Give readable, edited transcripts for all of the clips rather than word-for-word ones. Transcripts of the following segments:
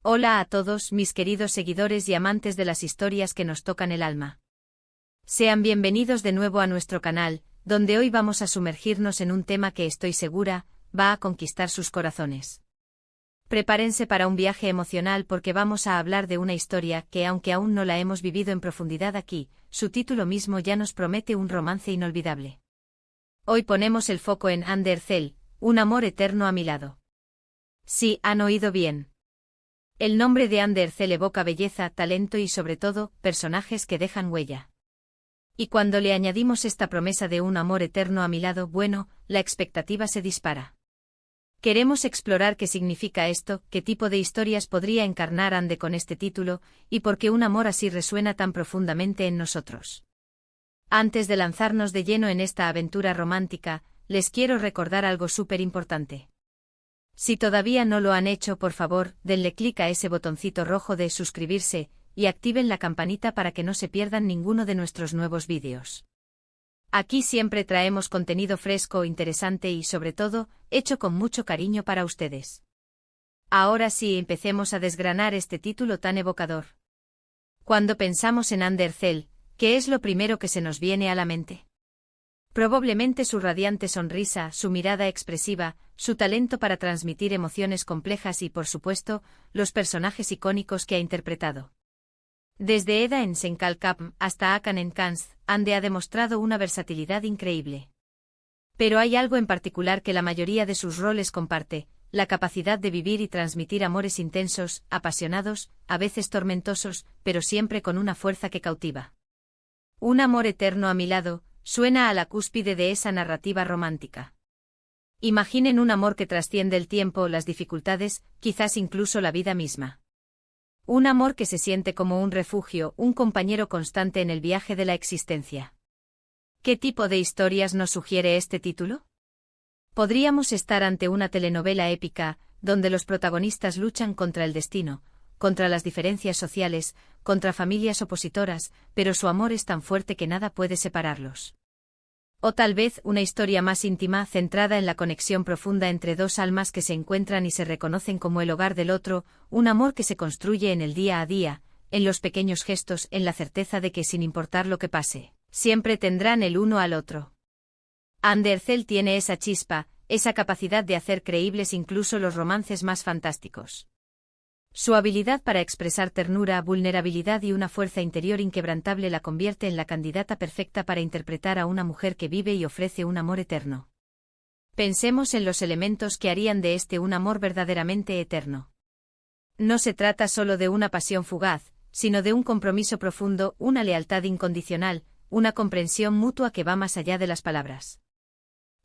Hola a todos mis queridos seguidores y amantes de las historias que nos tocan el alma. Sean bienvenidos de nuevo a nuestro canal, donde hoy vamos a sumergirnos en un tema que estoy segura va a conquistar sus corazones. Prepárense para un viaje emocional porque vamos a hablar de una historia que, aunque aún no la hemos vivido en profundidad aquí, su título mismo ya nos promete un romance inolvidable. Hoy ponemos el foco en Undercell, un amor eterno a mi lado. Sí, han oído bien. El nombre de Undercell evoca belleza, talento y sobre todo, personajes que dejan huella. Y cuando le añadimos esta promesa de un amor eterno a mi lado, bueno, la expectativa se dispara. Queremos explorar qué significa esto, qué tipo de historias podría encarnar Ande con este título, y por qué un amor así resuena tan profundamente en nosotros. Antes de lanzarnos de lleno en esta aventura romántica, les quiero recordar algo súper importante. Si todavía no lo han hecho, por favor, denle clic a ese botoncito rojo de suscribirse, y activen la campanita para que no se pierdan ninguno de nuestros nuevos vídeos. Aquí siempre traemos contenido fresco, interesante y, sobre todo, hecho con mucho cariño para ustedes. Ahora sí, empecemos a desgranar este título tan evocador. Cuando pensamos en Undercell, ¿qué es lo primero que se nos viene a la mente? Probablemente su radiante sonrisa, su mirada expresiva, su talento para transmitir emociones complejas y, por supuesto, los personajes icónicos que ha interpretado. Desde Eda en Senkalkapm hasta Akan en Kanst, Ande ha demostrado una versatilidad increíble. Pero hay algo en particular que la mayoría de sus roles comparte: la capacidad de vivir y transmitir amores intensos, apasionados, a veces tormentosos, pero siempre con una fuerza que cautiva. Un amor eterno a mi lado suena a la cúspide de esa narrativa romántica. Imaginen un amor que trasciende el tiempo, las dificultades, quizás incluso la vida misma. Un amor que se siente como un refugio, un compañero constante en el viaje de la existencia. ¿Qué tipo de historias nos sugiere este título? Podríamos estar ante una telenovela épica, donde los protagonistas luchan contra el destino, contra las diferencias sociales, contra familias opositoras, pero su amor es tan fuerte que nada puede separarlos. O tal vez una historia más íntima, centrada en la conexión profunda entre dos almas que se encuentran y se reconocen como el hogar del otro, un amor que se construye en el día a día, en los pequeños gestos, en la certeza de que, sin importar lo que pase, siempre tendrán el uno al otro. Undercell tiene esa chispa, esa capacidad de hacer creíbles incluso los romances más fantásticos. Su habilidad para expresar ternura, vulnerabilidad y una fuerza interior inquebrantable la convierte en la candidata perfecta para interpretar a una mujer que vive y ofrece un amor eterno. Pensemos en los elementos que harían de este un amor verdaderamente eterno. No se trata solo de una pasión fugaz, sino de un compromiso profundo, una lealtad incondicional, una comprensión mutua que va más allá de las palabras.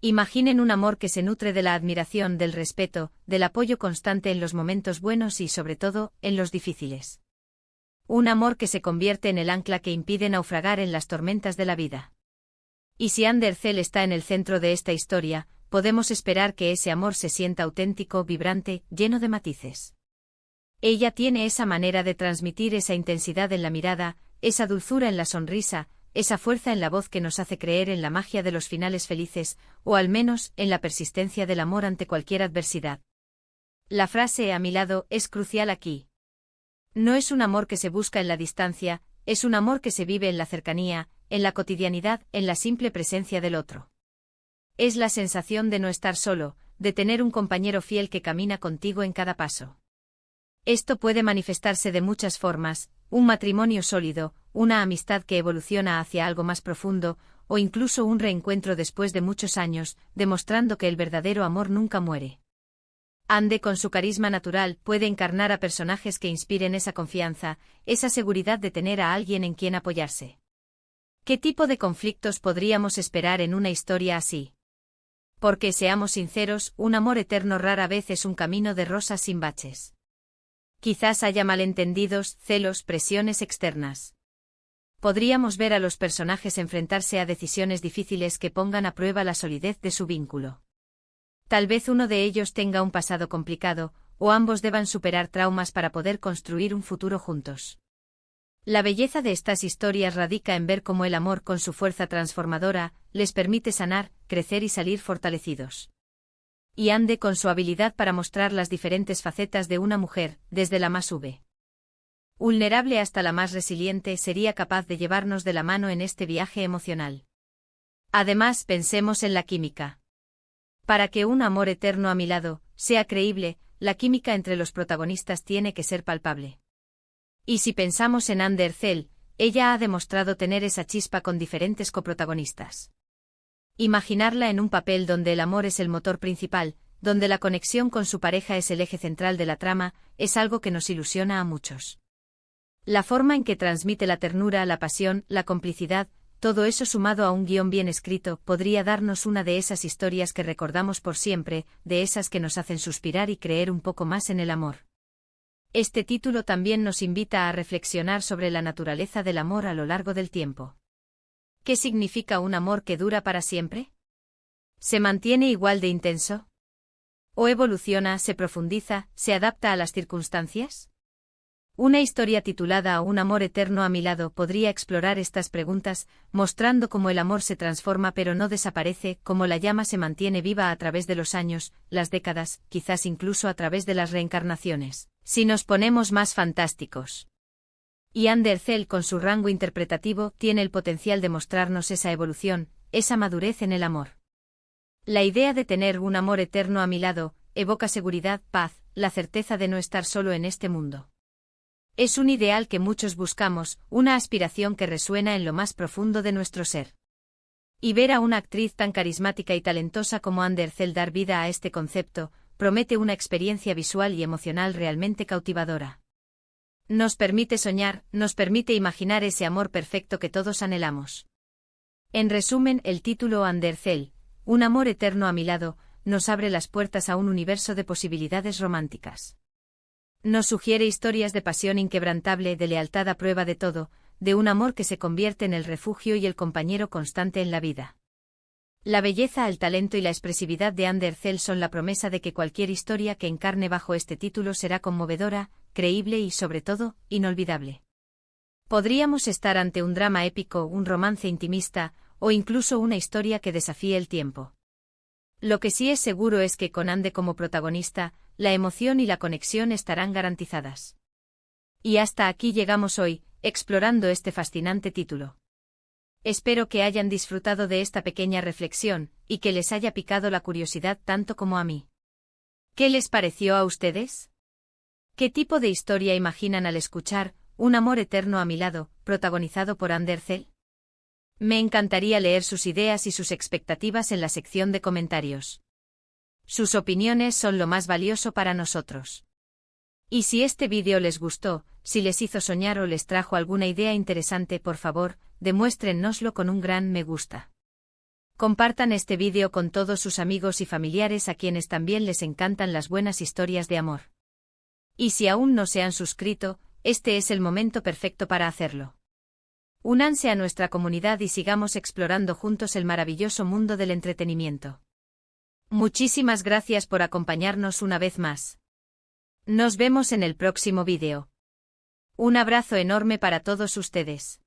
Imaginen un amor que se nutre de la admiración, del respeto, del apoyo constante en los momentos buenos y, sobre todo, en los difíciles. Un amor que se convierte en el ancla que impide naufragar en las tormentas de la vida. Y si Undercell está en el centro de esta historia, podemos esperar que ese amor se sienta auténtico, vibrante, lleno de matices. Ella tiene esa manera de transmitir esa intensidad en la mirada, esa dulzura en la sonrisa, esa fuerza en la voz que nos hace creer en la magia de los finales felices, o al menos en la persistencia del amor ante cualquier adversidad. La frase "a mi lado" es crucial aquí. No es un amor que se busca en la distancia, es un amor que se vive en la cercanía, en la cotidianidad, en la simple presencia del otro. Es la sensación de no estar solo, de tener un compañero fiel que camina contigo en cada paso. Esto puede manifestarse de muchas formas: un matrimonio sólido, una amistad que evoluciona hacia algo más profundo, o incluso un reencuentro después de muchos años, demostrando que el verdadero amor nunca muere. Ande, con su carisma natural, puede encarnar a personajes que inspiren esa confianza, esa seguridad de tener a alguien en quien apoyarse. ¿Qué tipo de conflictos podríamos esperar en una historia así? Porque, seamos sinceros, un amor eterno rara vez es un camino de rosas sin baches. Quizás haya malentendidos, celos, presiones externas. Podríamos ver a los personajes enfrentarse a decisiones difíciles que pongan a prueba la solidez de su vínculo. Tal vez uno de ellos tenga un pasado complicado, o ambos deban superar traumas para poder construir un futuro juntos. La belleza de estas historias radica en ver cómo el amor, con su fuerza transformadora, les permite sanar, crecer y salir fortalecidos. Y Ande con su habilidad para mostrar las diferentes facetas de una mujer, desde la más vulnerable hasta la más resiliente, sería capaz de llevarnos de la mano en este viaje emocional. Además, pensemos en la química. Para que un amor eterno a mi lado sea creíble, la química entre los protagonistas tiene que ser palpable. Y si pensamos en Ander Zell, ella ha demostrado tener esa chispa con diferentes coprotagonistas. Imaginarla en un papel donde el amor es el motor principal, donde la conexión con su pareja es el eje central de la trama, es algo que nos ilusiona a muchos. La forma en que transmite la ternura, la pasión, la complicidad, todo eso sumado a un guión bien escrito, podría darnos una de esas historias que recordamos por siempre, de esas que nos hacen suspirar y creer un poco más en el amor. Este título también nos invita a reflexionar sobre la naturaleza del amor a lo largo del tiempo. ¿Qué significa un amor que dura para siempre? ¿Se mantiene igual de intenso? ¿O evoluciona, se profundiza, se adapta a las circunstancias? Una historia titulada Un amor eterno a mi lado podría explorar estas preguntas, mostrando cómo el amor se transforma pero no desaparece, cómo la llama se mantiene viva a través de los años, las décadas, quizás incluso a través de las reencarnaciones, si nos ponemos más fantásticos. Y Ander Zell, con su rango interpretativo, tiene el potencial de mostrarnos esa evolución, esa madurez en el amor. La idea de tener un amor eterno a mi lado evoca seguridad, paz, la certeza de no estar solo en este mundo. Es un ideal que muchos buscamos, una aspiración que resuena en lo más profundo de nuestro ser. Y ver a una actriz tan carismática y talentosa como Ander Zell dar vida a este concepto, promete una experiencia visual y emocional realmente cautivadora. Nos permite soñar, nos permite imaginar ese amor perfecto que todos anhelamos. En resumen, el título Ander Zell, Un amor eterno a mi lado, nos abre las puertas a un universo de posibilidades románticas. Nos sugiere historias de pasión inquebrantable, de lealtad a prueba de todo, de un amor que se convierte en el refugio y el compañero constante en la vida. La belleza, el talento y la expresividad de Ander Zell son la promesa de que cualquier historia que encarne bajo este título será conmovedora, creíble y, sobre todo, inolvidable. Podríamos estar ante un drama épico, un romance intimista, o incluso una historia que desafíe el tiempo. Lo que sí es seguro es que con Ande como protagonista, la emoción y la conexión estarán garantizadas. Y hasta aquí llegamos hoy, explorando este fascinante título. Espero que hayan disfrutado de esta pequeña reflexión, y que les haya picado la curiosidad tanto como a mí. ¿Qué les pareció a ustedes? ¿Qué tipo de historia imaginan al escuchar Un amor eterno a mi lado, protagonizado por Ander Zell? Me encantaría leer sus ideas y sus expectativas en la sección de comentarios. Sus opiniones son lo más valioso para nosotros. Y si este vídeo les gustó, si les hizo soñar o les trajo alguna idea interesante, por favor, demuéstrennoslo con un gran me gusta. Compartan este vídeo con todos sus amigos y familiares a quienes también les encantan las buenas historias de amor. Y si aún no se han suscrito, este es el momento perfecto para hacerlo. Únanse a nuestra comunidad y sigamos explorando juntos el maravilloso mundo del entretenimiento. Muchísimas gracias por acompañarnos una vez más. Nos vemos en el próximo vídeo. Un abrazo enorme para todos ustedes.